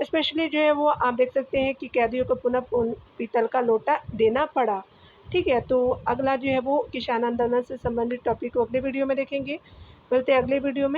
स्पेशली जो है वो आप देख सकते हैं कि कैदियों को पुनः पीतल का लोटा देना पड़ा। ठीक है, तो अगला जो है वो किसान आंदोलन से संबंधित टॉपिक को अगले वीडियो में देखेंगे। मिलते हैं अगले वीडियो में।